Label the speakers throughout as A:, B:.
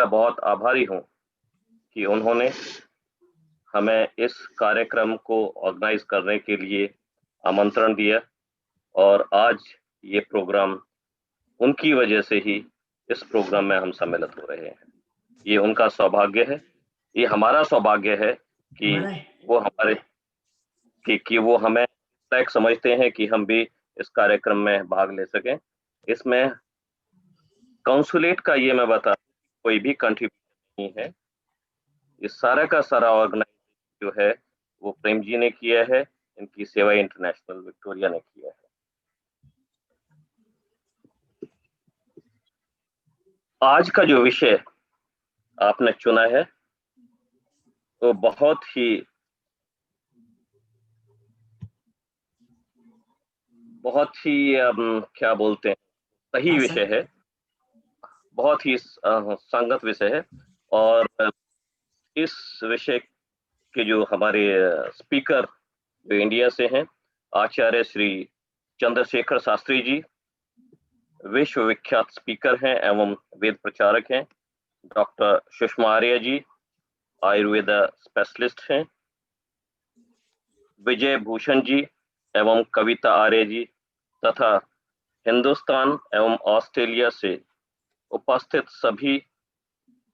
A: का बहुत आभारी हूँ कि उन्होंने हमें इस कार्यक्रम को ऑर्गेनाइज करने के लिए आमंत्रण दिया और आज ये प्रोग्राम उनकी वजह से ही इस प्रोग्राम में हम सम्मिलित हो रहे हैं। ये उनका सौभाग्य है, ये हमारा सौभाग्य है कि वो हमारे कि वो हमें लायक समझते हैं कि हम भी इस कार्यक्रम में भाग ले सकें। इसमें काउंसुलेट का ये मैं बता कोई भी कंट्रीब्यूशन नहीं है, ये सारा का सारा ऑर्गेनाइजेशन जो है वो प्रेम जी ने किया है, इनकी सेवा इंटरनेशनल विक्टोरिया ने किया है। आज का जो विषय आपने चुना है तो बहुत ही क्या बोलते हैं, सही विषय है, बहुत ही संगत विषय है। और इस विषय के जो हमारे स्पीकर जो इंडिया से हैं, आचार्य श्री चंद्रशेखर शास्त्री जी विश्व विख्यात स्पीकर हैं एवं वेद प्रचारक हैं। डॉक्टर सुषमा आर्य जी आयुर्वेद स्पेशलिस्ट हैं। विजय भूषण जी एवं कविता आर्य जी तथा हिंदुस्तान एवं ऑस्ट्रेलिया से उपस्थित सभी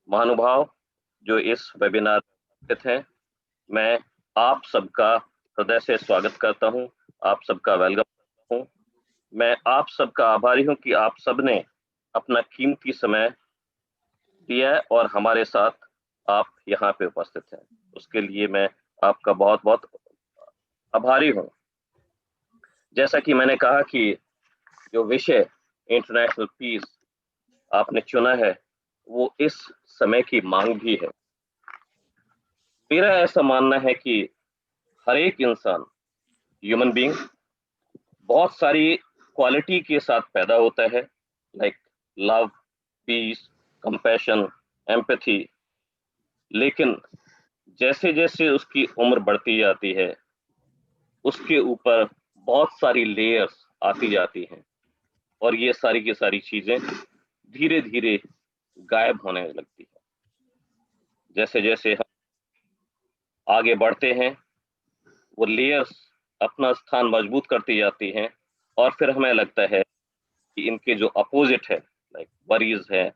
A: महानुभाव जो इस वेबिनार में उपस्थित हैं, मैं आप सबका हृदय से स्वागत करता हूं, आप सबका वेलकम करता हूं। मैं आप सबका आभारी हूं कि आप सबने अपना कीमती समय दिया और हमारे साथ आप यहाँ पे उपस्थित हैं, उसके लिए मैं आपका बहुत बहुत आभारी हूं। जैसा कि मैंने कहा कि जो विषय इंटरनेशनल पीस आपने चुना है वो इस समय की मांग भी है। मेरा ऐसा मानना है कि हर एक इंसान ह्यूमन बीइंग बहुत सारी क्वालिटी के साथ पैदा होता है, like love, peace, compassion, empathy. लेकिन जैसे जैसे उसकी उम्र बढ़ती जाती है उसके ऊपर बहुत सारी लेयर्स आती जाती हैं और ये सारी की सारी चीजें धीरे धीरे गायब होने लगती है। जैसे जैसे हम आगे बढ़ते हैं वो लेयर्स अपना स्थान मजबूत करती जाती हैं और फिर हमें लगता है कि इनके जो अपोजिट है, लाइक वरीज है,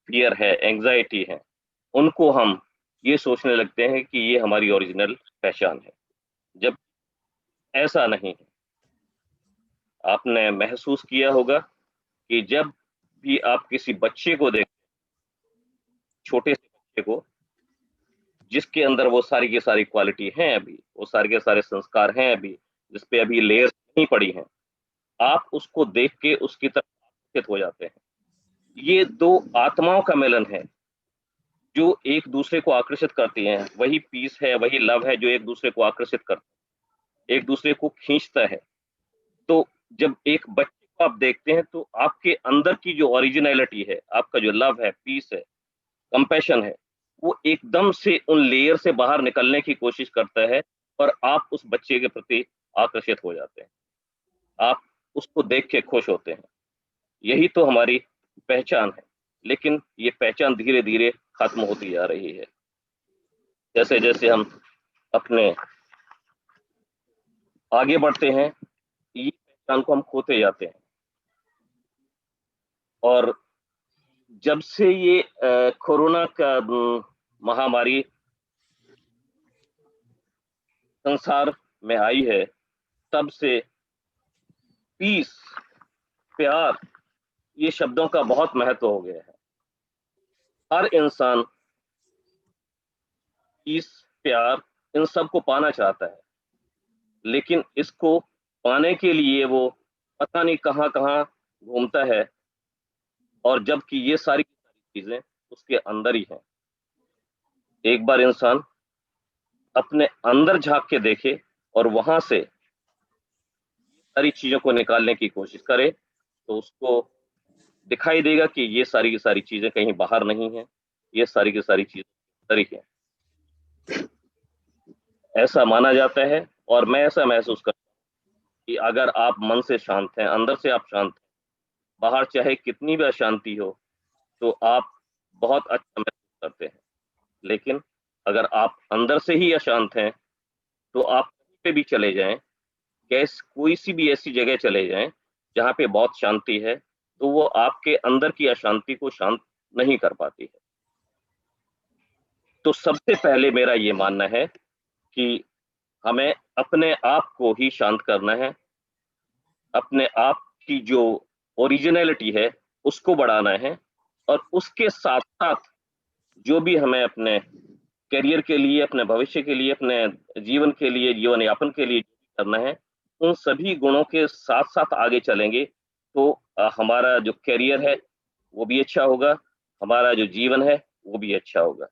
A: फियर है, एंजाइटी है, उनको हम ये सोचने लगते हैं कि ये हमारी ओरिजिनल पहचान है, जब ऐसा नहीं है। आपने महसूस किया होगा कि जब भी आप किसी बच्चे को देखते, छोटे से बच्चे को, जिसके अंदर वो सारी की सारी क्वालिटी हैं, अभी वो सारे के सारे संस्कार हैं, अभी जिसपे अभी लेयर्स नहीं पड़ी हैं, आप उसको देख के उसकी तरफ आकर्षित हो जाते हैं। ये दो आत्माओं का मिलन है जो एक दूसरे को आकर्षित करती हैं। वही पीस है, वही लव है जो एक दूसरे को आकर्षित करता है, एक दूसरे को खींचता है। तो जब एक बच्चे को आप देखते हैं तो आपके अंदर की जो ओरिजिनलिटी है, आपका जो लव है, पीस है, कंपैशन है, वो एकदम से उन लेयर से बाहर निकलने की कोशिश करता है और आप उस बच्चे के प्रति आकर्षित हो जाते हैं, आप उसको देख के खुश होते हैं। यही तो हमारी पहचान है। लेकिन ये पहचान धीरे धीरे खत्म होती जा रही है। जैसे जैसे हम अपने आगे बढ़ते हैं ये पहचान को हम खोते जाते हैं। और जब से ये कोरोना का महामारी संसार में आई है, तब से पीस, प्यार, ये शब्दों का बहुत महत्व हो गया है। हर इंसान पीस, प्यार, इन सब को पाना चाहता है, लेकिन इसको पाने के लिए वो पता नहीं कहां कहां घूमता है, और जबकि ये सारी चीजें उसके अंदर ही हैं। एक बार इंसान अपने अंदर झांक के देखे और वहां से सारी चीजों को निकालने की कोशिश करे तो उसको दिखाई देगा कि ये सारी की सारी चीजें कहीं बाहर नहीं है, ये सारी की सारी चीजें अंदर ही है। ऐसा माना जाता है और मैं ऐसा महसूस करता हूं कि अगर आप मन से शांत हैं, अंदर से आप शांत हैं, बाहर चाहे कितनी भी अशांति हो तो आप बहुत अच्छा महसूस लेकिन अगर आप अंदर से ही अशांत हैं, तो आप कहीं पे भी चले जाएँ, कोई सी भी ऐसी जगह चले जाएँ, जहाँ पे बहुत शांति है, तो वो आपके अंदर की अशांति को शांत नहीं कर पाती है। तो सबसे पहले मेरा ये मानना है कि हमें अपने आप को ही शांत करना है, अपने आप की जो ओरिजिनैलिटी है, उसको बढ़ाना है और उसके साथ-साथ जो भी हमें अपने करियर के लिए, अपने भविष्य के लिए, अपने जीवन के लिए, जीवन यापन के लिए करना है, उन सभी गुणों के साथ-साथ आगे चलेंगे, तो हमारा जो करियर है, वो भी अच्छा होगा, हमारा जो जीवन है, वो भी अच्छा होगा।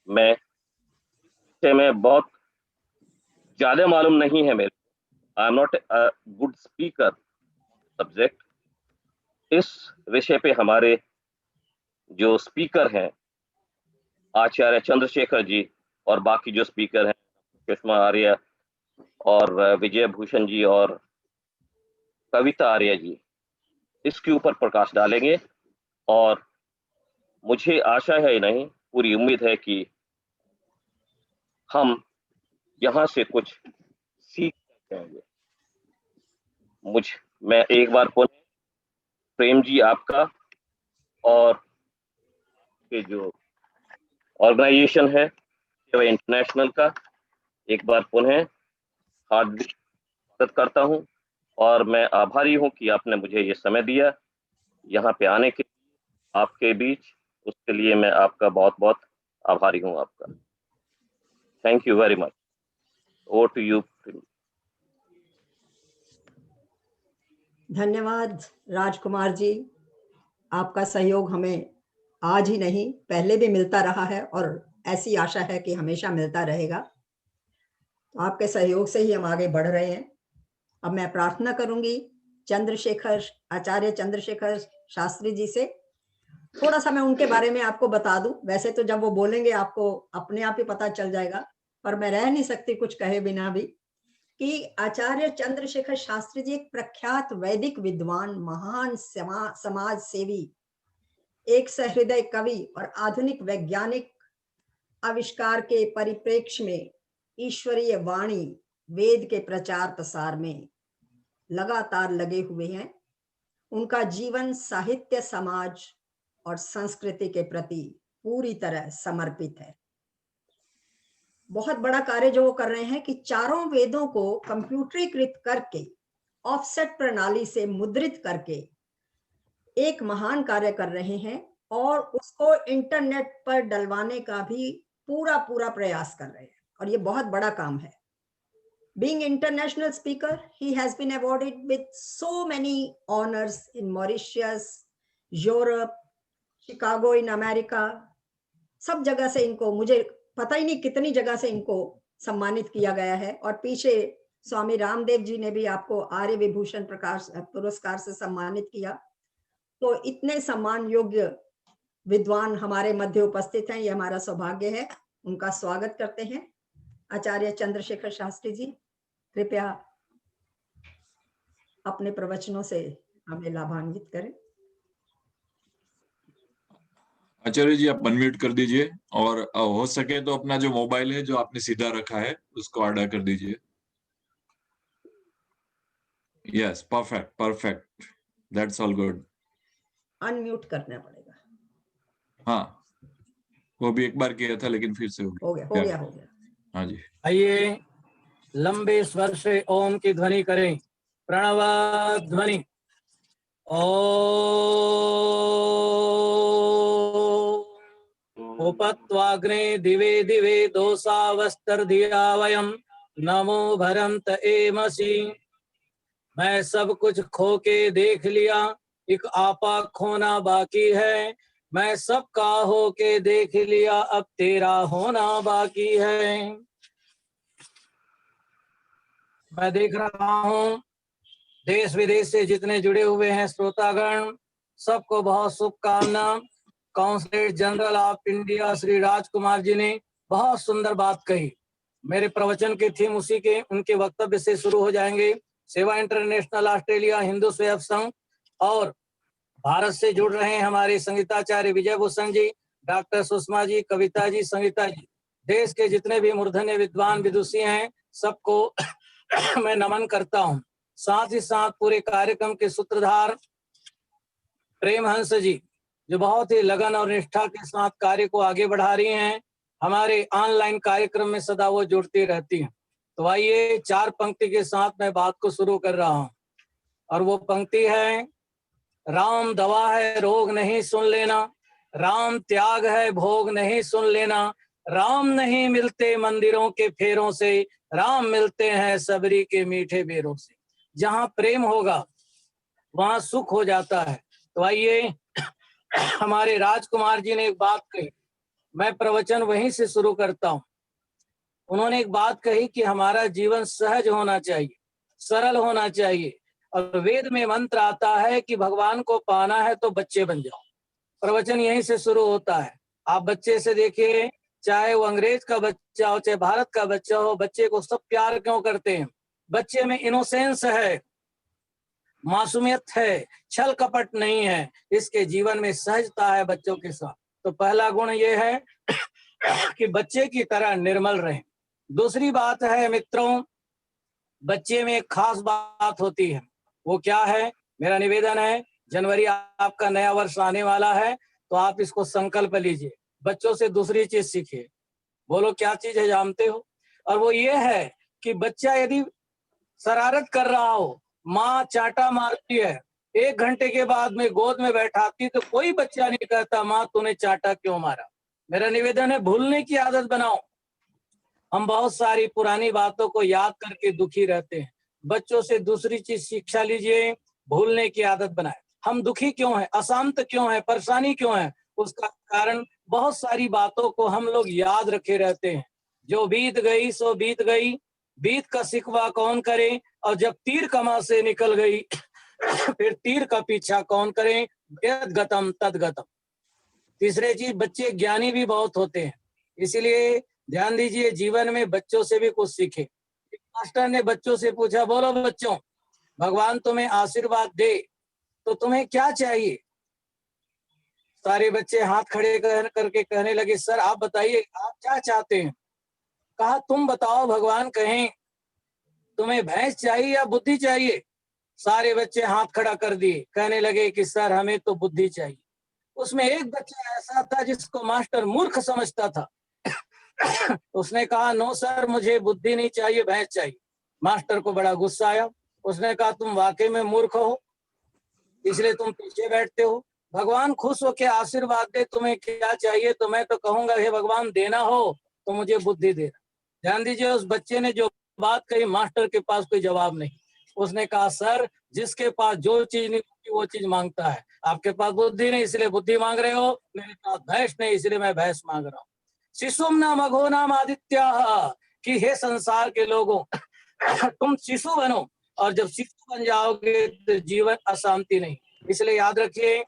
A: मैं विषय में बहुत ज़्यादा मालूम नहीं है मेरे I am not a good speaker subject. इस विषय पे हमारे जो स्पीकर हैं, आचार्य चंद्रशेखर जी और बाकी जो स्पीकर हैं, सुषमा आर्य और विजय भूषण जी और कविता आर्य जी, इसके ऊपर प्रकाश डालेंगे और मुझे आशा है नहीं, पूरी उम्मीद है कि हम यहाँ से कुछ सीख जाएँगे। मैं एक बार पुनः प्रेम जी आपका और के जो ऑर्गेनाइजेशन है सेवा इंटरनेशनल का एक बार पुनः हार्दिक स्वागत करता हूँ और मैं आभारी हूँ कि आपने मुझे ये समय दिया यहाँ पे आने के आपके बीच, उसके लिए मैं आपका बहुत-बहुत आभारी हूँ आपका। Thank you very much. Over to you.
B: धन्यवाद राजकुमार जी, आपका सहयोग हमें आज ही नहीं पहले भी मिलता रहा है और ऐसी आशा है कि हमेशा मिलता रहेगा। तो आपके सहयोग से ही हम आगे बढ़ रहे हैं। अब मैं प्रार्थना करूंगी आचार्य चंद्रशेखर शास्त्री जी से। थोड़ा सा मैं उनके बारे में आपको बता दूं। वैसे तो जब वो बोलेंगे आपको अपने आप ही पता चल जाएगा, पर मैं रह नहीं सकती कुछ कहे बिना भी कि आचार्य चंद्रशेखर शास्त्री जी एक प्रख्यात वैदिक विद्वान, महान समाज सेवी, एक सहृदय कवि और आधुनिक वैज्ञानिक आविष्कार के परिप्रेक्ष्य में ईश्वरीय वाणी वेद के प्रचार प्रसार में लगातार लगे हुए हैं। उनका जीवन साहित्य, समाज और संस्कृति के प्रति पूरी तरह समर्पित है। बहुत बड़ा कार्य जो वो कर रहे हैं कि चारों वेदों को कंप्यूटरीकृत करके ऑफसेट प्रणाली से मुद्रित करके एक महान कार्य कर रहे हैं और उसको इंटरनेट पर डलवाने का भी पूरा प्रयास कर रहे हैं और ये बहुत बड़ा काम है। Being international speaker, he has been awarded with so many honors in Mauritius, Europe, Chicago in America. सब जगह से इनको, मुझे पता ही नहीं कितनी जगह से इनको सम्मानित किया गया है और पीछे स्वामी रामदेव जी ने भी आपको आर्य विभूषण प्रकाश पुरस्कार से सम्मानित किया। तो इतने सम्मान योग्य विद्वान हमारे मध्य उपस्थित हैं, ये हमारा सौभाग्य है। उनका स्वागत करते हैं। आचार्य चंद्रशेखर शास्त्री जी, कृपया अपने प्रवचनों से हमें लाभान्वित करें।
C: आचार्य जी आप अनम्यूट कर दीजिए और हो सके तो अपना जो मोबाइल है जो आपने सीधा रखा है उसको आड़ा कर दीजिए। Yes, perfect, that's all good.
B: Unmute करना पड़ेगा।
C: हाँ, वो भी एक बार किया था लेकिन फिर से
B: हो गया।
C: हाँ जी,
D: आइए लंबे स्वर से ओम की ध्वनि करें। प्रणव ध्वनि। उपत्वाग्ने दिवे दिवे दोषावस्तर्धिया वयम नमो भरंत एमसी। मैं सब कुछ खो के देख लिया, एक आपा खोना बाकी है। मैं सबका हो के देख लिया, अब तेरा होना बाकी है। मैं देख रहा हूँ देश विदेश से जितने जुड़े हुए हैं श्रोतागण, सबको बहुत शुभकामना। Consulate general of India Shri Rajkumar ji ने बहुत सुंदर बात कही। मेरे प्रवचन की थीम उसी के उनके वक्तव्य से शुरू हो जाएंगे। सेवा इंटरनेशनल ऑस्ट्रेलिया हिंदू स्वयं संघ और भारत से जुड़ रहे हैं हमारे संगीताचार्य विजय भूषण जी, डॉक्टर सुषमा जी, कविता जी, संगीता जी, देश के जितने भी मूर्धन्य विद्वान विदुषी हैं, सबको मैं नमन करता हूं। साथ ही साथ पूरे कार्यक्रम के सूत्रधार प्रेम हंस जी, जो बहुत ही लगन और निष्ठा के साथ कार्य को आगे बढ़ा रही हैं, हमारे ऑनलाइन कार्यक्रम में सदा वो जुड़ती रहती हैं। तो आइए 4 पंक्ति के साथ मैं बात को शुरू कर रहा हूं, और वो पंक्ति है, राम दवा है रोग नहीं सुन लेना, राम त्याग है भोग नहीं सुन लेना, राम नहीं मिलते मंदिरों के फेरों से, राम मिलते हैं सबरी के मीठे बेरों से। जहां प्रेम होगा वहां सुख हो जाता है। तो आइए हमारे राजकुमार जी ने एक बात कही, मैं प्रवचन वहीं से शुरू करता हूं। उन्होंने एक बात कही कि हमारा जीवन सहज होना चाहिए, सरल होना चाहिए, और वेद में मंत्र आता है कि भगवान को पाना है तो बच्चे बन जाओ। प्रवचन यहीं से शुरू होता है। आप बच्चे से देखिए, चाहे वो अंग्रेज का बच्चा हो, चाहे भारत का बच्चा हो, बच्चे को सब प्यार क्यों करते हैं? बच्चे में इनोसेंस है, मासूमियत है, छल कपट नहीं है, इसके जीवन में सहजता है बच्चों के साथ। तो पहला गुण ये है कि बच्चे की तरह निर्मल रहें। दूसरी बात है मित्रों, बच्चे में एक खास बात होती है, वो क्या है? मेरा निवेदन है, जनवरी आपका नया वर्ष आने वाला है, तो आप इसको संकल्प लीजिए, बच्चों से दूसरी चीज सीखिए। बोलो क्या चीज है, जानते हो? और वो ये है कि बच्चा यदि शरारत कर रहा हो, माँ चाटा मारती है, 1 घंटे के बाद में गोद में बैठाती, तो कोई बच्चा नहीं कहता माँ तूने चाटा क्यों मारा। मेरा निवेदन है, भूलने की आदत बनाओ। हम बहुत सारी पुरानी बातों को याद करके दुखी रहते हैं। बच्चों से दूसरी चीज शिक्षा लीजिए, भूलने की आदत बनाए। हम दुखी क्यों हैं, अशांत क्यों हैं, परेशानी क्यों है? उसका कारण बहुत सारी बातों को हम लोग याद रखे रहते हैं। जो बीत गई सो बीत गई, बीत का सिकवा कौन करे, और जब तीर कमा से निकल गई फिर तीर का पीछा कौन करे, यद गतम तद गतम। तीसरे चीज, बच्चे ज्ञानी भी बहुत होते हैं, इसीलिए ध्यान दीजिए, जीवन में बच्चों से भी कुछ सीखे। मास्टर ने बच्चों से पूछा, बोलो बच्चों, भगवान तुम्हें आशीर्वाद दे तो तुम्हें क्या चाहिए? सारे बच्चे हाथ खड़े करके कहने लगे, सर आप बताइए आप क्या चाहते हैं? कहा तुम बताओ भगवान, कहें तुम्हें भैंस चाहिए या बुद्धि चाहिए? सारे बच्चे हाथ खड़ा कर दिए, कहने लगे कि सर हमें तो बुद्धि चाहिए। उसमें एक बच्चा ऐसा था जिसको मास्टर मूर्ख समझता था। उसने कहा, नो सर मुझे बुद्धि नहीं चाहिए, भैंस चाहिए। मास्टर को बड़ा गुस्सा आया। उसने कहा, तुम वाकई में मूर्ख हो, इसलिए तुम पीछे बैठते हो। भगवान खुश होकर आशीर्वाद दे, तुम्हें क्या चाहिए? तो मैं तो कहूंगा, हे भगवान देना हो तो मुझे बुद्धि देना। ध्यान दीजिए, उस बच्चे ने जो बात कही, मास्टर के पास कोई जवाब नहीं। उसने कहा, सर जिसके पास जो चीज नहीं होती वो चीज मांगता है, आपके पास बुद्धि नहीं इसलिए बुद्धि मांग रहे हो, मेरे पास भैंस नहीं इसलिए मैं भैंस मांग रहा हूँ। शिशुम नाम अघो नाम आदित्य, कि हे संसार के लोगों तुम शिशु बनो, और जब शिशु बन जाओगे तो जीवन अशांति नहीं। इसलिए याद रखिए,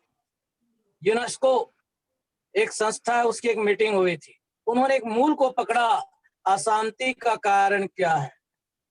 D: यूनेस्को एक संस्था है, उसकी एक मीटिंग हुई थी। उन्होंने एक मूल को पकड़ा, अशांति का कारण क्या है?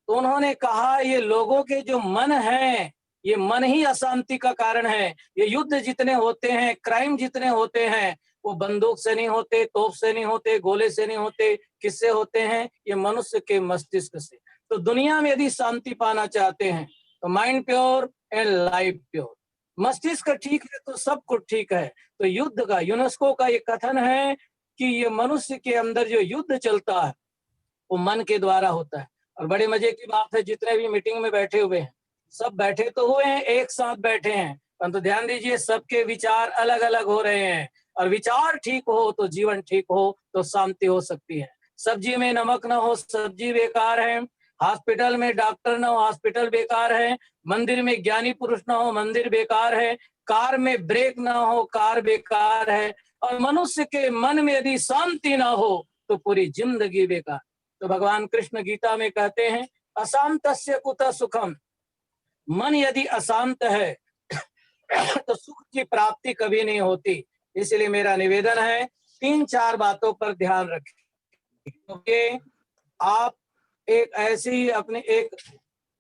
D: तो उन्होंने कहा, ये लोगों के जो मन हैं, ये मन ही अशांति का कारण है। ये युद्ध जितने होते हैं, क्राइम जितने होते हैं, वो बंदूक से नहीं होते, तोप से नहीं होते, गोले से नहीं होते, किससे होते हैं? ये मनुष्य के मस्तिष्क से। तो दुनिया में यदि शांति पाना चाहते हैं तो mind pure and life pure. मस्तिष्क ठीक है तो सब कुछ ठीक है। तो युद्ध का, यूनेस्को का ये कथन है कि ये मनुष्य के अंदर जो युद्ध चलता है वो मन के द्वारा होता है। और बड़े मजे की बात है, जितने भी मीटिंग में बैठे हुए हैं, सब बैठे तो हुए हैं, एक साथ बैठे हैं, परंतु ध्यान दीजिए सबके विचार अलग अलग हो रहे हैं। और विचार ठीक हो तो जीवन ठीक हो, तो शांति हो सकती है। सब्जी में नमक ना हो, सब्जी बेकार है। हॉस्पिटल में डॉक्टर ना हो, हॉस्पिटल बेकार है। मंदिर में ज्ञानी पुरुष ना हो, मंदिर बेकार है। कार में ब्रेक ना हो, कार बेकार है। और मनुष्य के मन में यदि शांति ना हो तो पूरी जिंदगी बेकार। तो भगवान कृष्ण गीता में कहते हैं, अशांतस्य कुतः सुखम। मन यदि अशांत है तो सुख की प्राप्ति कभी नहीं होती। इसलिए मेरा निवेदन है, 3-4 बातों पर ध्यान रखें। क्योंकि आप एक ऐसी अपनी एक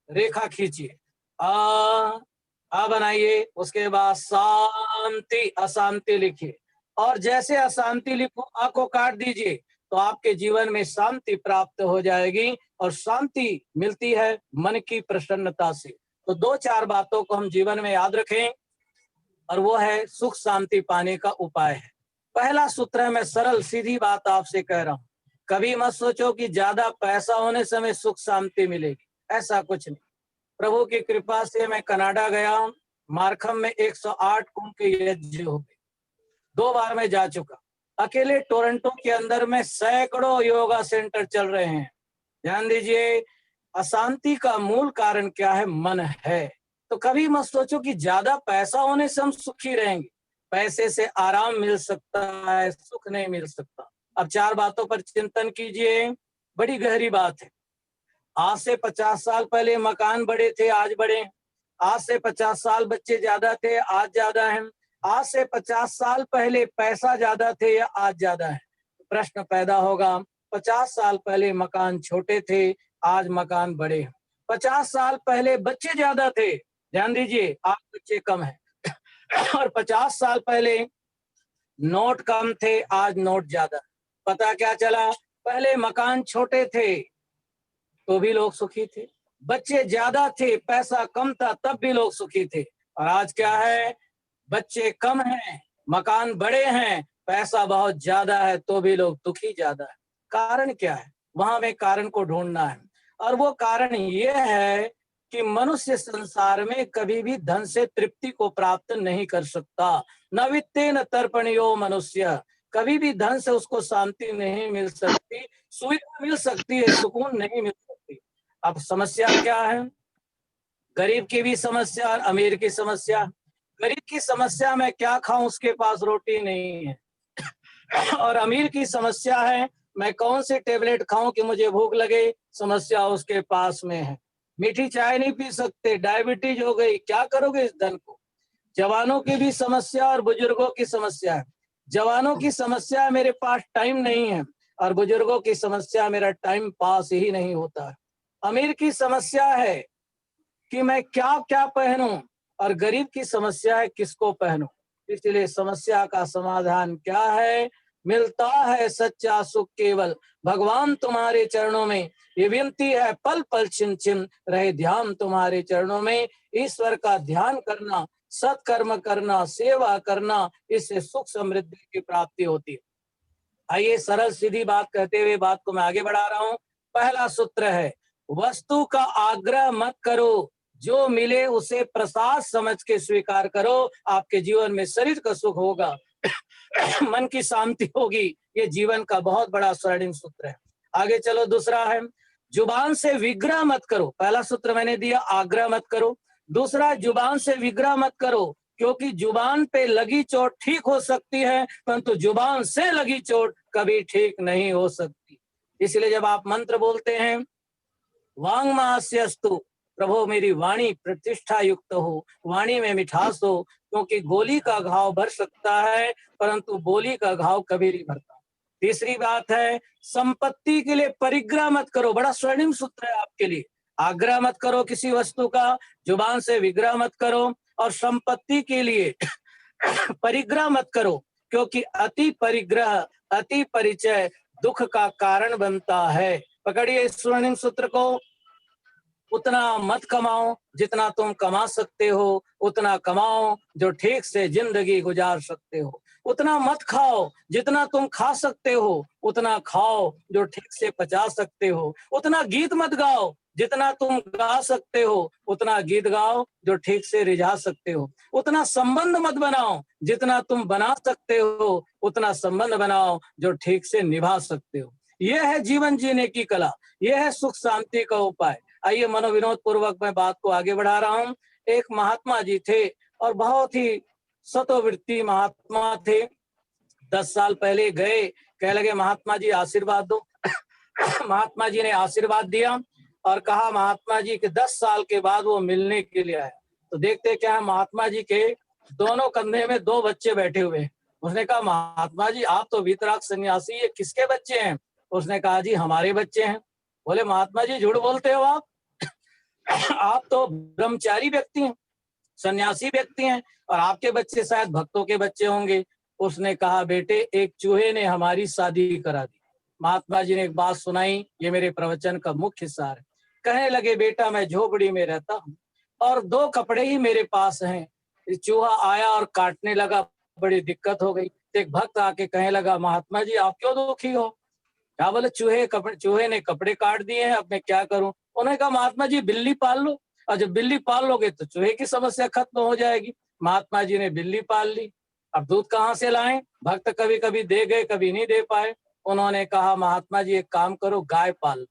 D: रेखा खींचिए, आ बनाइए, उसके बाद शांति, अशांति लिखिए। और जैसे अशांति लिखो आ को काट दीजिए, तो आपके जीवन में शांति प्राप्त हो जाएगी, और शांति मिलती है मन की प्रसन्नता से। तो 2-4 बातों को हम जीवन में याद रखें, और वो है सुख शांति पाने का उपाय है। पहला सूत्र है, मैं सरल सीधी बात आपसे कह रहा हूं, कभी मत सोचो कि ज्यादा पैसा होने से हमें सुख शांति मिलेगी, ऐसा कुछ नहीं। प्रभु की कृपा से मैं कनाडा गया, मार्खम में 108 कुंभ के यज्ञ हो गए, 2 बार मैं जा चुका। अकेले टोरंटो के अंदर में सैकड़ों योगा सेंटर चल रहे हैं। ध्यान दीजिए, अशांति का मूल कारण क्या है? मन है। तो कभी मत सोचो कि ज्यादा पैसा होने से हम सुखी रहेंगे। पैसे से आराम मिल सकता है, सुख नहीं मिल सकता। अब 4 बातों पर चिंतन कीजिए, बड़ी गहरी बात है। आज से 50 साल पहले मकान बड़े थे, आज बड़े हैं। आज से 50 साल बच्चे ज्यादा थे, आज ज्यादा हैं। आज से 50 साल पहले पैसा ज्यादा थे या आज ज्यादा है? प्रश्न पैदा होगा, 50 साल पहले मकान छोटे थे, आज मकान बड़े हैं। 50 साल पहले बच्चे ज्यादा थे, ध्यान दीजिए, आज बच्चे कम हैं। और 50 साल पहले नोट कम थे, आज नोट ज्यादा। पता क्या चला? पहले मकान छोटे थे तो भी लोग सुखी थे, बच्चे ज्यादा थे, पैसा कम था, तब भी लोग सुखी थे। और आज क्या है? बच्चे कम हैं, मकान बड़े हैं, पैसा बहुत ज्यादा है, तो भी लोग दुखी ज्यादा है। कारण क्या है? वहां में कारण को ढूंढना है, और वो कारण ये है कि मनुष्य संसार में कभी भी धन से तृप्ति को प्राप्त नहीं कर सकता। न वित्तेन तर्पणयो मनुष्य, कभी भी धन से उसको शांति नहीं मिल सकती, सुविधा मिल सकती है, सुकून नहीं मिल सकती। अब समस्या क्या है? गरीब की भी समस्या और अमीर की समस्या। गरीब की समस्या मैं क्या खाऊं, उसके पास रोटी नहीं है। और अमीर की समस्या है मैं कौन सी टेबलेट खाऊं कि मुझे भूख लगे, समस्या उसके पास में है। मीठी चाय नहीं पी सकते, डायबिटीज हो गई, क्या करोगे इस धन को? जवानों की भी समस्या और बुजुर्गों की समस्या है। जवानों की समस्या मेरे पास टाइम नहीं है, और बुजुर्गों की समस्या मेरा टाइम पास ही नहीं होता है। अमीर की समस्या है कि मैं क्या क्या पहनूं, और गरीब की समस्या है किसको पहनूं। इसलिए समस्या का समाधान क्या है? मिलता है सच्चा सुख केवल भगवान तुम्हारे चरणों में। ये विनती है पल पल छिन छिन रहे ध्यान तुम्हारे चरणों में। ईश्वर का ध्यान करना, सत्कर्म करना, सेवा करना, इससे सुख समृद्धि की प्राप्ति होती है। आइए सरल सीधी बात कहते हुए बात को मैं आगे बढ़ा रहा हूं। पहला सूत्र है, वस्तु का आग्रह मत करो, जो मिले उसे प्रसाद समझ के स्वीकार करो। आपके जीवन में शरीर का सुख होगा, मन की शांति होगी। ये जीवन का बहुत बड़ा स्वर्णिम सूत्र है। आगे चलो, दूसरा है, जुबान से विग्रह मत करो। पहला सूत्र मैंने दिया, आग्रह मत करो। दूसरा, जुबान से विग्रह मत करो, क्योंकि जुबान पे लगी चोट ठीक हो सकती है, परंतु जुबान से लगी चोट कभी ठीक नहीं हो सकती। इसलिए जब आप मंत्र बोलते हैं, वांगमास्यस्तु, प्रभु मेरी वाणी प्रतिष्ठा युक्त हो, वाणी में मिठास हो, क्योंकि गोली का घाव भर सकता है परंतु बोली का घाव कभी नहीं भरता। तीसरी बात है, संपत्ति के लिए परिग्रह मत करो। बड़ा स्वर्णिम सूत्र है आपके लिए। आग्रह मत करो किसी वस्तु का, जुबान से विग्रह मत करो, और संपत्ति के लिए परिग्रह मत करो, क्योंकि अति परिग्रह, अति परिचय दुख का कारण बनता है। पकड़िए इस स्वर्णिम सूत्र को। उतना मत कमाओ जितना तुम कमा सकते हो, उतना कमाओ जो ठीक से जिंदगी गुजार सकते हो। उतना मत खाओ जितना तुम खा सकते हो, उतना खाओ जो ठीक से पचा सकते हो। उतना गीत मत गाओ जितना तुम गा सकते हो, उतना गीत गाओ जो ठीक से रिझा सकते हो। उतना संबंध मत बनाओ जितना तुम बना सकते हो, उतना संबंध बनाओ जो ठीक से निभा सकते हो। यह है जीवन जीने की कला, यह है सुख शांति का उपाय। आइए मनोविनोद पूर्वक मैं बात को आगे बढ़ा रहा हूं। एक महात्मा जी थे, और बहुत ही सतोवृत्ति महात्मा थे। 10 साल पहले गए, कह लगे महात्मा जी आशीर्वाद दो। महात्मा जी ने आशीर्वाद दिया और कहा महात्मा जी के 10 साल के बाद वो मिलने के लिए आया। तो देखते क्या है, महात्मा जी के दोनों कंधे में 2 बच्चे बैठे हुए हैं। उसने कहा महात्मा जी आप तो वीतराग सन्यासी, ये किसके बच्चे हैं? उसने कहा जी हमारे बच्चे हैं। बोले महात्मा जी झूठ बोलते हो आप, आप तो ब्रह्मचारी व्यक्ति हैं, सन्यासी व्यक्ति हैं, और आपके बच्चे शायद भक्तों के बच्चे होंगे। उसने कहा, बेटे एक चूहे ने हमारी शादी करा दी। महात्मा जी ने एक बात सुनाई, ये मेरे प्रवचन का मुख्य सार है। कहने लगे, बेटा मैं झोपड़ी में रहता हूँ और 2 कपड़े ही मेरे पास हैं। चूहा आया और काटने लगा, बड़ी दिक्कत हो गई। एक भक्त आके कहने लगा, महात्मा जी आप क्यों दुखी हो? क्या बोले, चूहे ने कपड़े काट दिए हैं, अब मैं क्या करूं? उन्होंने कहा, महात्मा जी बिल्ली पाल लो, और जब बिल्ली पाल लोगे तो चूहे की समस्या खत्म हो जाएगी। महात्मा जी ने बिल्ली पाल ली। अब दूध कहाँ से लाएं? भक्त कभी कभी दे गए, कभी नहीं दे पाए। उन्होंने कहा, महात्मा जी एक काम करो, गाय पाल लो।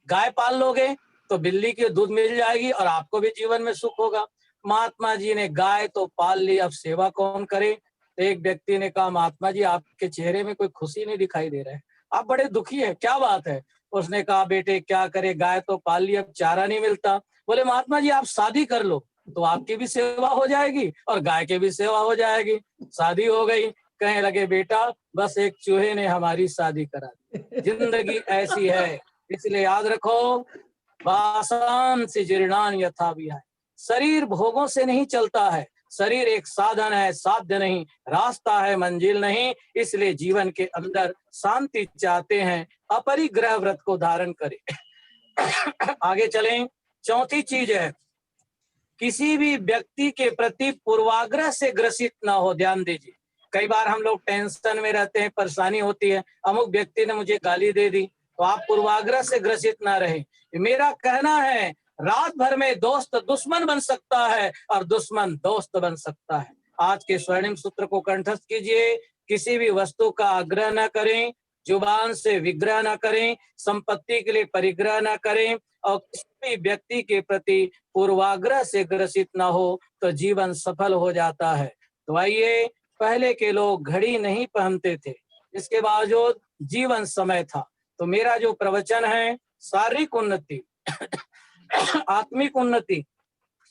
D: गाय पाल लोगे तो बिल्ली की दूध मिल जाएगी और आपको भी जीवन में सुख होगा। महात्मा जी ने गाय तो पाल ली, अब सेवा कौन करे? तो एक व्यक्ति ने कहा, महात्मा जी आपके चेहरे में कोई खुशी नहीं दिखाई दे रहा है, आप बड़े दुखी है, क्या बात है? उसने कहा, बेटे क्या करे, गाय तो पाल ली, अब चारा नहीं मिलता। बोले, महात्मा जी आप शादी कर लो तो आपकी भी सेवा हो जाएगी और गाय की भी सेवा हो जाएगी। शादी हो गई। कहने लगे, बेटा बस एक चूहे ने हमारी शादी करा दी। जिंदगी ऐसी है, इसलिए याद रखो, वासान से जीर्णान यथा विहाय। शरीर भोगों से नहीं चलता है, शरीर एक साधन है, साध्य नहीं, रास्ता है, मंजिल नहीं। इसलिए जीवन के अंदर शांति चाहते हैं, अपरिग्रह व्रत को धारण करें। आगे चलें। चौथी चीज है, किसी भी व्यक्ति के प्रति पूर्वाग्रह से ग्रसित ना हो। ध्यान दीजिए, कई बार हम लोग टेंशन में रहते हैं, परेशानी होती है, अमुक व्यक्ति ने मुझे गाली दे दी, तो आप पूर्वाग्रह से ग्रसित ना रहे। मेरा कहना है, रात भर में दोस्त दुश्मन बन सकता है और दुश्मन दोस्त बन सकता है। आज के स्वर्णिम सूत्र को कंठस्थ कीजिए। किसी भी वस्तु का आग्रह न करें, जुबान से विग्रह न करें, संपत्ति के लिए परिग्रह न करें और किसी भी व्यक्ति के प्रति पूर्वाग्रह से ग्रसित न हो तो जीवन सफल हो जाता है। तो आइए, पहले के लोग घड़ी नहीं पहनते थे, इसके बावजूद जीवन समय था। तो मेरा जो प्रवचन है, शारीरिक उन्नति, आत्मिक उन्नति,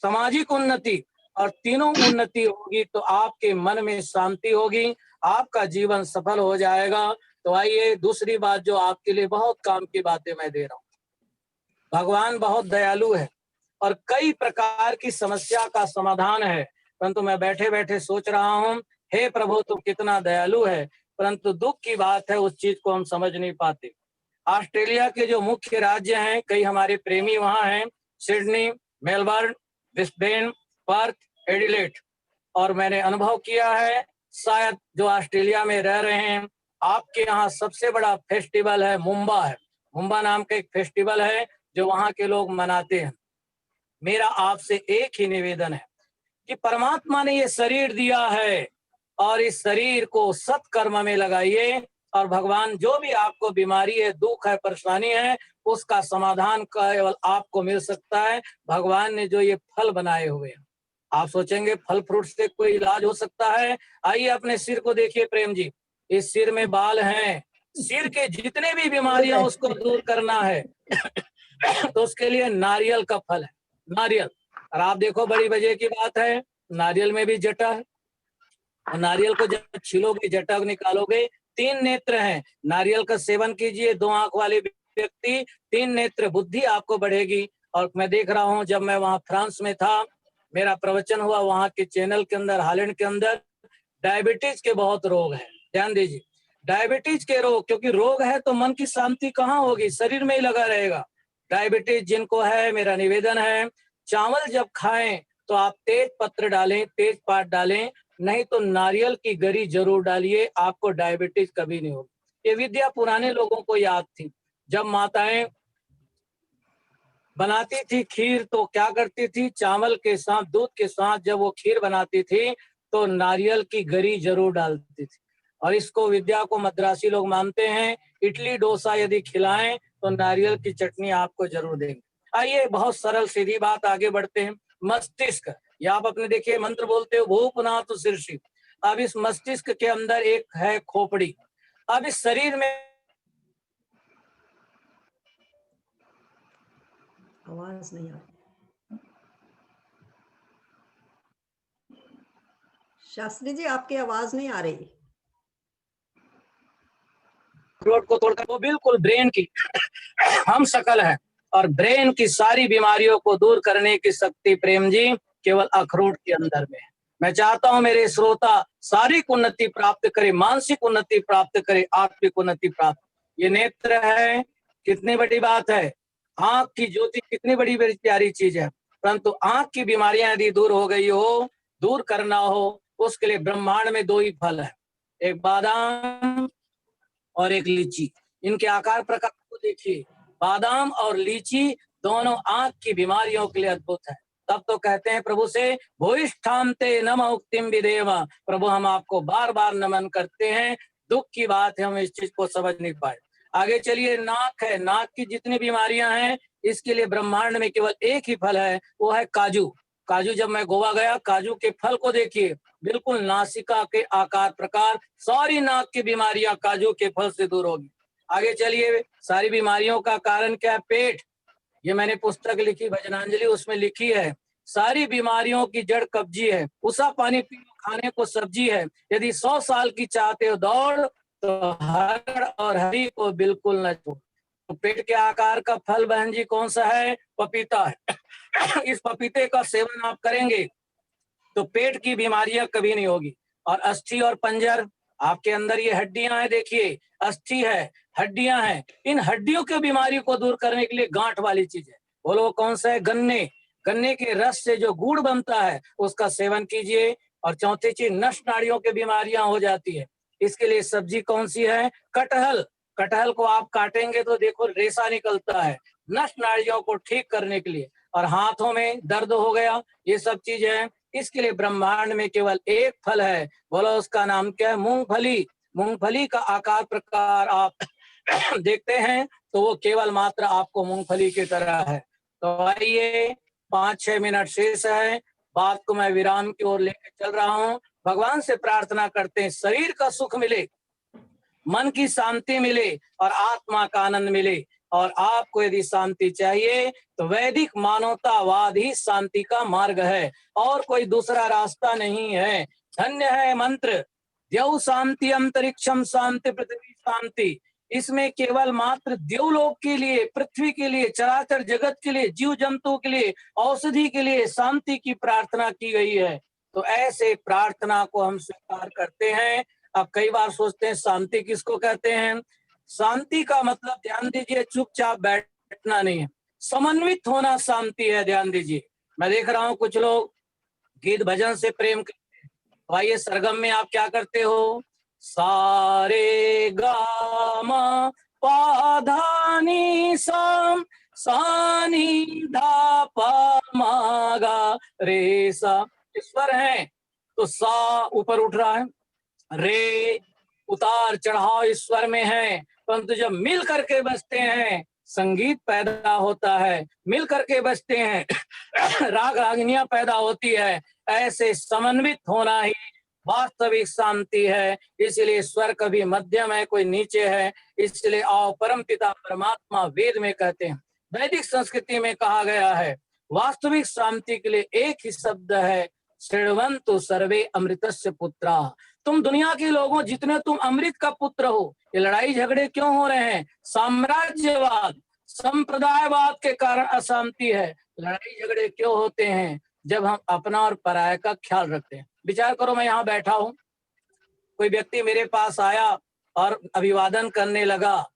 D: सामाजिक उन्नति और तीनों उन्नति होगी तो आपके मन में शांति होगी, आपका जीवन सफल हो जाएगा। तो आइए, दूसरी बात जो आपके लिए बहुत काम की बातें मैं दे रहा हूँ। भगवान बहुत दयालु है और कई प्रकार की समस्या का समाधान है, परंतु मैं बैठे बैठे सोच रहा हूँ, हे प्रभु तुम कितना दयालु है, परंतु दुख की बात है उस चीज को हम समझ नहीं पाते। ऑस्ट्रेलिया के जो मुख्य राज्य हैं, कई हमारे प्रेमी वहां हैं, Sydney, Melbourne, Brisbane, Perth, Adelaide. और मैंने अनुभव किया है, शायद जो ऑस्ट्रेलिया में रह रहे हैं, आपके यहाँ सबसे बड़ा फेस्टिवल है मुंबा है। मुंबा नाम का एक फेस्टिवल है जो वहां के लोग मनाते हैं। मेरा आपसे एक ही निवेदन है कि परमात्मा ने ये शरीर दिया है और इस शरीर को सत्कर्म में लगाइए और भगवान जो भी आपको बीमारी है, दुख है, परेशानी है, उसका समाधान केवल आपको मिल सकता है। भगवान ने जो ये फल बनाए हुए हैं, आप सोचेंगे फल फ्रूट से कोई इलाज हो सकता है? आइए अपने सिर को देखिए प्रेम जी, इस सिर में बाल हैं, सिर के जितने भी बीमारियां उसको दूर करना है तो उसके लिए नारियल का फल है, नारियल। और आप देखो, बड़ी वजह की बात है, नारियल में भी जटा है और नारियल को जब छीलोगे, जटा निकालोगे, 3 नेत्र हैं। नारियल का सेवन कीजिए, 2 आंख वाले व्यक्ति, 3 नेत्र, बुद्धि आपको बढ़ेगी। और मैं देख रहा हूं, जब मैं वहां फ्रांस में था, मेरा प्रवचन हुआ, वहां के चैनल के अंदर, हॉलैंड के अंदर डायबिटीज के बहुत रोग हैं। ध्यान दीजिए, डायबिटीज के रोग, क्योंकि रोग है तो मन की शांति कहाँ होगी, शरीर में ही लगा रहेगा। डायबिटीज जिनको है, मेरा निवेदन है, चावल जब खाएं तो आप तेज पत्र डालें, तेज पात डालें, नहीं तो नारियल की गरी जरूर डालिए, आपको डायबिटीज कभी नहीं होगी। ये विद्या पुराने लोगों को याद थी। जब माताएं बनाती थी खीर तो क्या करती थी, चावल के साथ, दूध के साथ जब वो खीर बनाती थी तो नारियल की गरी जरूर डालती थी। और इसको, विद्या को मद्रासी लोग मानते हैं। इडली डोसा यदि खिलाएं तो नारियल की चटनी आपको जरूर देंगे। आइए, बहुत सरल सीधी बात, आगे बढ़ते हैं। मस्तिष्क, या आप अपने देखिए मंत्र बोलते हो, भूपनाथ शीर्षि। अब इस मस्तिष्क के अंदर एक है खोपड़ी। अब इस शरीर में
B: आवाज नहीं आ रही। शास्त्री जी, आपकी आवाज नहीं आ रही।
D: रोड को तोड़कर वो बिल्कुल ब्रेन की हम शकल है और ब्रेन की सारी बीमारियों को दूर करने की शक्ति प्रेम जी केवल अखरोट के अंदर में है। मैं चाहता हूं मेरे श्रोता शारीरिक उन्नति प्राप्त करे, मानसिक उन्नति प्राप्त करे, आत्मिक उन्नति प्राप्त। ये नेत्र है, कितनी बड़ी बात है। आंख की ज्योति कितनी बड़ी प्यारी चीज है, परंतु आंख की बीमारियां यदि दूर हो गई हो, दूर करना हो, उसके लिए ब्रह्मांड में दो ही फल है, एक बादाम और एक लीची। इनके आकार प्रकार को देखिए, बादाम और लीची दोनों आंख की बीमारियों के लिए अद्भुत है। तब तो कहते हैं प्रभु से, भूयिष्ठान्ते नम उक्तिम विदेव, प्रभु हम आपको बार बार नमन करते हैं। दुख की बात है, हम इस चीज को समझ नहीं पाए। आगे चलिए, नाक है, नाक की जितनी बीमारियां हैं, इसके लिए ब्रह्मांड में केवल एक ही फल है, वो है काजू। काजू, जब मैं गोवा गया, काजू के फल को देखिए, बिल्कुल नासिका के आकार प्रकार, सारी नाक की बीमारियां काजू के फल से दूर होगी। आगे चलिए, सारी बीमारियों का कारण क्या है? पेट। ये मैंने पुस्तक लिखी भजनांजलि, उसमें लिखी है सारी बीमारियों की जड़ कब्जी है। उसा पानी पी, खाने को सब्जी है। यदि 100 साल की चाहते हो दौड़, तो हर और हरी को बिल्कुल न छोड़। तो पेट के आकार का फल बहन जी कौन सा है? पपीता है। इस पपीते का सेवन आप करेंगे तो पेट की बीमारियां कभी नहीं होगी। और अस्थि और पंजर, आपके अंदर ये हड्डियां हैं, देखिए अस्थि है, हड्डियां हैं। इन हड्डियों की बीमारी को दूर करने के लिए गांठ वाली चीज है, बोलो कौन सा है? गन्ने। गन्ने के रस से जो गुड़ बनता है उसका सेवन कीजिए। और चौथी चीज, नस नाड़ियों की बीमारियां हो जाती है, इसके लिए सब्जी कौन सी है? कटहल। कटहल को आप काटेंगे तो देखो रेशा निकलता है, नस नाड़ियों को ठीक करने के लिए। और हाथों में दर्द हो गया, ये सब चीजें, इसके लिए ब्रह्मांड में केवल एक फल है, बोलो उसका नाम क्या है? मूंगफली। मूंगफली का आकार प्रकार आप देखते हैं तो वो केवल मात्र आपको मूंगफली की तरह है। तो आइए, 5-6 मिनट शेष है, बात को मैं विराम की ओर लेकर चल रहा हूँ। भगवान से प्रार्थना करते हैं शरीर का सुख मिले, मन की शांति मिले और आत्मा का आनंद मिले। और आपको यदि शांति चाहिए तो वैदिक मानवतावाद ही शांति का मार्ग है, और कोई दूसरा रास्ता नहीं है। धन्य है मंत्र, द्यौ शांति अंतरिक्षम शांति पृथ्वी शांति। इसमें केवल मात्र देवलोक के लिए, पृथ्वी के लिए, चराचर जगत के लिए, जीव जंतु के लिए, औषधि के लिए शांति की प्रार्थना की गई है। तो ऐसे प्रार्थना को हम स्वीकार करते हैं। अब कई बार सोचते हैं शांति किसको कहते हैं? शांति का मतलब, ध्यान दीजिए, चुपचाप बैठना नहीं है, समन्वित होना शांति है। ध्यान दीजिए, मैं देख रहा हूं कुछ लोग गीत भजन से प्रेम करते हैं। तो आइए, सरगम में आप क्या करते हो? सारे गामा पाधानी साम सानी धा पा मा गा रे सा। स्वर है तो सा ऊपर उठ रहा है, रे उतार चढ़ाव ईश्वर में है, परंतु जब मिल करके बजते हैं संगीत पैदा होता है, मिल करके बजते हैं राग रागिनियां पैदा होती है। ऐसे समन्वित होना ही वास्तविक शांति है। इसलिए स्वर कभी मध्यम है, कोई नीचे है। इसलिए आओ परम पिता परमात्मा वेद में कहते हैं, वैदिक संस्कृति में कहा गया है, वास्तविक शांति के लिए एक ही शब्द है, श्रृण्वन्तु सर्वे अमृतस्य पुत्रा। तुम दुनिया के लोगों जितने तुम अमृत का पुत्र हो। ये लड़ाई झगड़े क्यों हो रहे हैं? साम्राज्यवाद, संप्रदायवाद के कारण अशांति है। लड़ाई झगड़े क्यों होते हैं? जब हम अपना और पराया का ख्याल रखते हैं। विचार करो, मैं यहाँ बैठा हूँ, कोई व्यक्ति मेरे पास आया और अभिवादन करने लगा,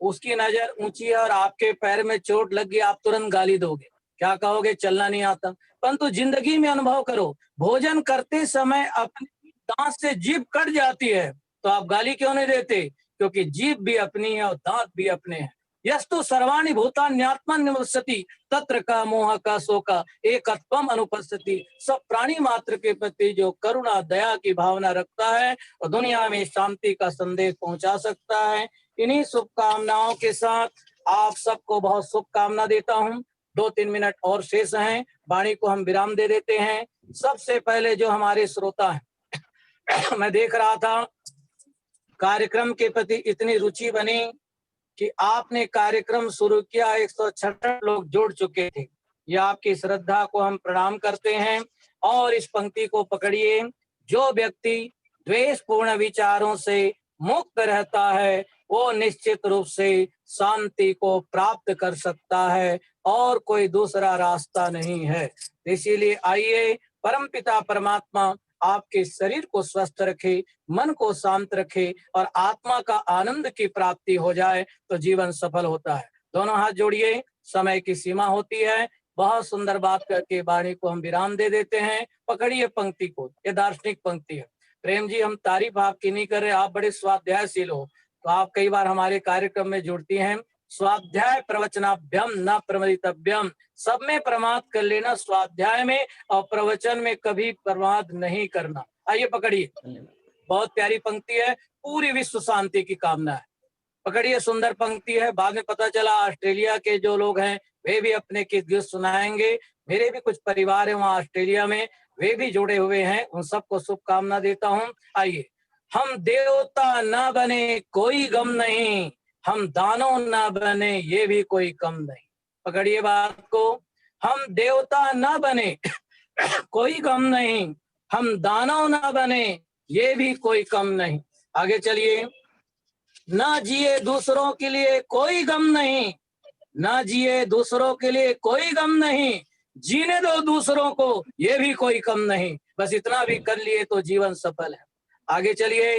D: उसकी नजर ऊंची है और आपके पैर में चोट लग गई, आप तुरंत गाली दोगे, क्या कहोगे? चलना नहीं आता। परंतु जिंदगी में अनुभव करो, भोजन करते समय अपने दांत से जीभ कट जाती है तो आप गाली क्यों नहीं देते? क्योंकि जीभ भी अपनी है और दांत भी अपने हैं। यस्तु सर्वाणि भूतान्यात्मन निवसति तत्र का मोह का शोका एकत्वम अनुपस्थिति। सब प्राणी मात्र के प्रति जो करुणा दया की भावना रखता है और दुनिया में शांति का संदेश पहुंचा सकता है। इन्हीं शुभकामनाओं के साथ आप सबको बहुत शुभकामना देता हूं। 2-3 मिनट और शेष हैं, वाणी को हम विराम दे देते हैं। सबसे पहले जो हमारे श्रोता हैं, मैं देख रहा था कार्यक्रम के प्रति इतनी रुचि बनी कि आपने कार्यक्रम शुरू किया, 166 लोग जुड़ चुके थे। ये आपकी श्रद्धा को हम प्रणाम करते हैं। और इस पंक्ति को पकड़िए, जो व्यक्ति द्वेषपूर्ण विचारों से मुक्त रहता है वो निश्चित रूप से शांति को प्राप्त कर सकता है और कोई दूसरा रास्ता नहीं है। इसीलिए आइए परमपिता परमात्मा आपके शरीर को स्वस्थ रखे, मन को शांत रखे और आत्मा का आनंद की प्राप्ति हो जाए तो जीवन सफल होता है। दोनों हाथ जोड़िए, समय की सीमा होती है। बहुत सुंदर बात करके वाणी को हम विराम दे देते हैं। पकड़िए पंक्ति को, ये दार्शनिक पंक्ति है। प्रेम जी, हम तारीफ आपकी नहीं कर रहे, आप बड़े स्वाध्यायशील हो, तो आप कई बार हमारे कार्यक्रम में जुड़ती हैं। स्वाध्याय प्रवचनाभ्यम न प्रमदितव्यम, सब में प्रमाद कर लेना, स्वाध्याय में और प्रवचन में कभी प्रमाद नहीं करना। आइए पकड़िए, बहुत प्यारी पंक्ति है, पूरी विश्व शांति की कामना है। पकड़िए, सुंदर पंक्ति है। बाद में पता चला ऑस्ट्रेलिया के जो लोग हैं वे भी अपने किस्से सुनाएंगे। मेरे भी कुछ परिवार है वहाँ ऑस्ट्रेलिया में, वे भी जुड़े हुए हैं, उन सबको शुभकामना देता हूँ। आइए, हम देवता न बने कोई गम नहीं, हम दानव न बने ये भी कोई कम नहीं। पकड़िए बात को, हम देवता न बने कोई गम नहीं, हम दानव न बने ये भी कोई कम नहीं। आगे चलिए, ना जिए दूसरों के लिए कोई गम नहीं, ना जिए दूसरों के लिए कोई गम नहीं, जीने दो दूसरों को ये भी कोई कम नहीं। बस इतना भी कर लिए तो जीवन सफल है। आगे चलिए,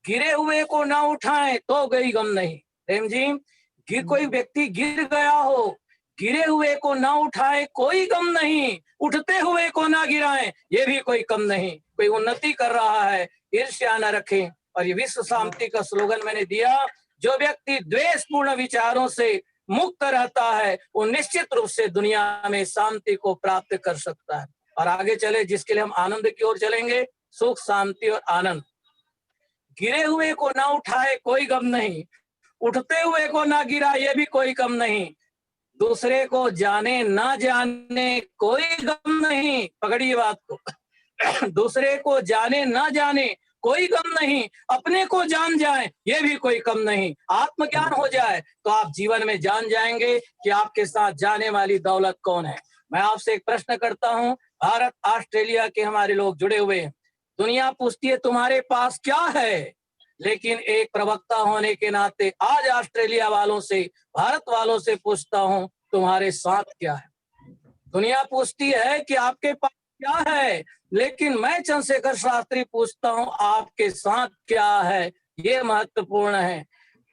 D: गिरे हुए को ना उठाएं तो कोई गम नहीं। प्रेम जी, कोई व्यक्ति गिर गया हो, गिरे हुए को ना उठाए कोई गम नहीं, उठते हुए को ना गिराएं ये भी कोई कम नहीं। कोई उन्नति कर रहा है, ईर्ष्या न रखें। और ये विश्व शांति का स्लोगन मैंने दिया, जो व्यक्ति द्वेषपूर्ण विचारों से मुक्त रहता है वो निश्चित रूप से दुनिया में शांति को प्राप्त कर सकता है। और आगे चले, जिसके लिए हम आनंद की ओर चलेंगे, सुख शांति और आनंद। गिरे हुए को ना उठाए कोई गम नहीं, उठते हुए को ना गिरा ये भी कोई कम नहीं, दूसरे को जाने ना जाने कोई गम नहीं। पकड़िए बात को, दूसरे को जाने ना जाने कोई गम नहीं, अपने को जान जाए ये भी कोई कम नहीं। आत्मज्ञान हो जाए तो आप जीवन में जान जाएंगे कि आपके साथ जाने वाली दौलत कौन है। मैं आपसे एक प्रश्न करता हूं, भारत ऑस्ट्रेलिया के हमारे लोग जुड़े हुए हैं, दुनिया पूछती है तुम्हारे पास क्या है, लेकिन एक प्रवक्ता होने के नाते आज ऑस्ट्रेलिया वालों से, भारत वालों से पूछता हूं तुम्हारे साथ क्या है। दुनिया पूछती है कि आपके पास क्या है, लेकिन मैं चंद्रशेखर शास्त्री पूछता हूं आपके साथ क्या है। ये महत्वपूर्ण है।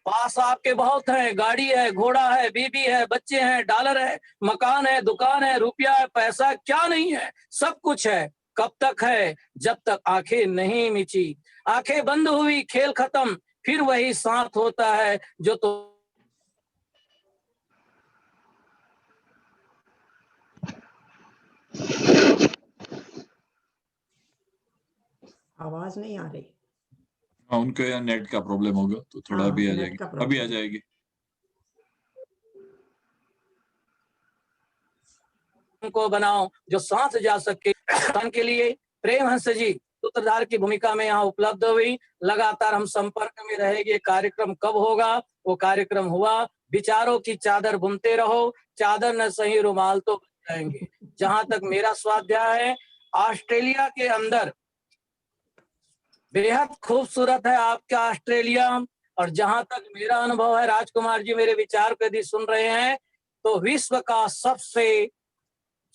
D: पास आपके बहुत है, गाड़ी है, घोड़ा है, बीबी है, बच्चे हैं, डॉलर है, मकान है, दुकान है, रुपया है, पैसा क्या नहीं है, सब कुछ है। कब तक है? जब तक आंखें नहीं मिची। आंखें बंद हुई, खेल खत्म, फिर वही साथ होता है जो तो
B: आवाज नहीं आ रही।
C: हाँ, उनके यहाँ नेट का प्रॉब्लम होगा तो थोड़ा
B: हाँ,
C: अभी आ
B: नेट
C: जाएगी,
B: का
C: अभी
B: प्रॉब्लम।
C: आ जाएगी।
D: को बनाओ जो साथ जा सके। के लिए प्रेम हंस जी सूत्रधार की भूमिका में यहाँ उपलब्ध हुई। लगातार हम संपर्क में रहेंगे। कार्यक्रम कब होगा? वो कार्यक्रम हुआ। विचारों की चादर बुनते रहो, चादर न सही रुमाल तो बन जाएंगे। जहां तक मेरा स्वाध्याय है, ऑस्ट्रेलिया के अंदर बेहद खूबसूरत है आपका ऑस्ट्रेलिया। और जहां तक मेरा अनुभव है, राजकुमार जी मेरे विचार को यदि सुन रहे हैं, तो विश्व का सबसे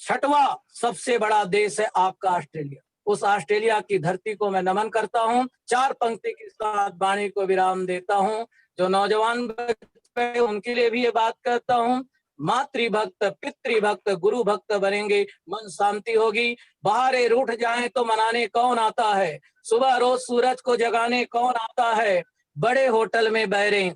D: 6वां सबसे बड़ा देश है आपका ऑस्ट्रेलिया। उस ऑस्ट्रेलिया की धरती को मैं नमन करता हूं। 4 पंक्ति के साथ वाणी को विराम देता हूं। जो नौजवान बच्चे उनके लिए भी ये बात कहता हूं, मातृभक्त, पितृभक्त, गुरु भक्त बनेंगे, मन शांति होगी। बहारे रूठ जाएं तो मनाने कौन आता है, सुबह रोज सूरज को जगाने कौन आता है, बड़े होटल में बैठे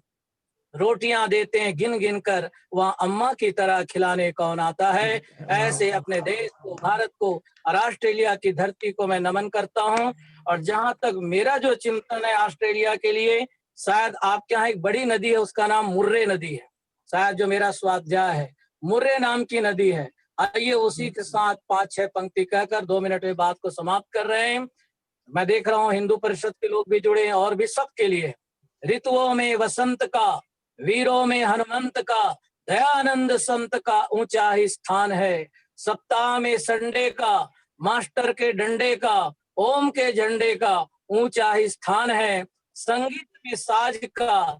D: रोटियां देते हैं गिन गिन कर, वहाँ अम्मा की तरह खिलाने कौन आता है। ऐसे अपने देश को, भारत को और ऑस्ट्रेलिया की धरती को मैं नमन करता हूँ। और जहां तक मेरा जो चिंतन है ऑस्ट्रेलिया के लिए, शायद आपके यहाँ एक बड़ी नदी है, उसका नाम मुर्रे नदी है। शायद जो मेरा स्वाध्याय है, मुर्रे नाम की नदी है। आइए उसी के साथ 5-6 पंक्ति कहकर 2 मिनट में बात को समाप्त कर रहे हैं। मैं देख रहा हूँ हिंदू परिषद के लोग भी जुड़े हैं, और भी सबके लिए। ऋतुओं में वसंत का, वीरों में हनुमंत का, दयानंद संत का ऊंचा ही स्थान है। सप्ताह में संडे का, मास्टर के डंडे का, ओम के झंडे का ऊंचा ही स्थान है। संगीत में साज का,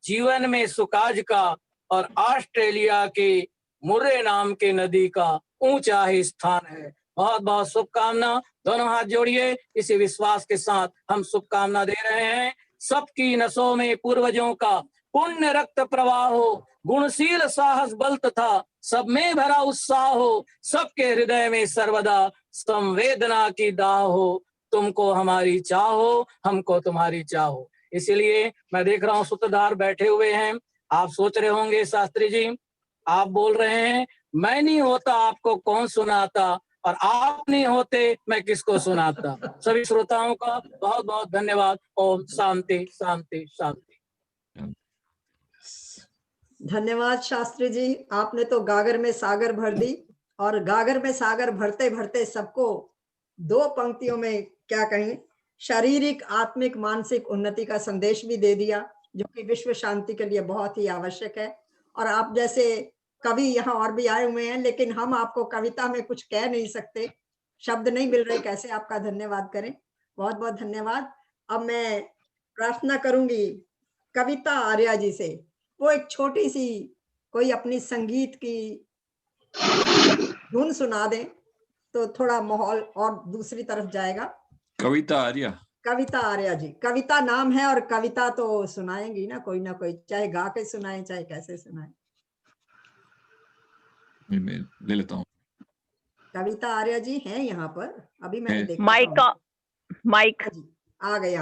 D: जीवन में सुकाज का, और ऑस्ट्रेलिया के मुर्रे नाम के नदी का ऊंचा ही स्थान है। बहुत बहुत शुभकामना। दोनों हाथ जोड़िए, इसी विश्वास के साथ हम शुभकामना दे रहे हैं। सबकी नसों में पूर्वजों का पुण्य रक्त प्रवाह हो, गुणशील साहस बल तथा सब में भरा उत्साह हो, सबके हृदय में सर्वदा संवेदना की दाह हो। तुमको हमारी चाह हो, हमको तुम्हारी चाह हो। इसीलिए मैं देख रहा हूँ सूत्रधार बैठे हुए हैं। आप सोच रहे होंगे शास्त्री जी, आप बोल रहे हैं मैं नहीं होता आपको कौन सुनाता, और आप नहीं होते मैं किसको सुनाता। सभी श्रोताओं का बहुत बहुत धन्यवाद। ओम शांति शांति शांति।
B: धन्यवाद शास्त्री जी, आपने तो गागर में सागर भर दी, और गागर में सागर भरते भरते सबको दो पंक्तियों में क्या कहें, शारीरिक आत्मिक मानसिक उन्नति का संदेश भी दे दिया, जो कि विश्व शांति के लिए बहुत ही आवश्यक है। और आप जैसे कवि यहाँ और भी आए हुए हैं, लेकिन हम आपको कविता में कुछ कह नहीं सकते, शब्द नहीं मिल रहे कैसे आपका धन्यवाद करें। बहुत बहुत धन्यवाद। अब मैं प्रार्थना करूंगी कविता आर्या जी से, वो एक छोटी सी कोई अपनी संगीत की धुन सुना दें तो थोड़ा माहौल और दूसरी तरफ जाएगा।
C: कविता आर्या,
B: कविता आर्या जी, कविता नाम है और कविता तो सुनाएंगी ना कोई, चाहे गा के सुनाए चाहे कैसे सुनाए।
C: मैं ले लेता हूँ।
B: कविता आर्या जी हैं यहाँ पर, अभी मैंने
C: है।
B: देखा
E: माइक
B: था
E: माइक
B: जी, आ गए।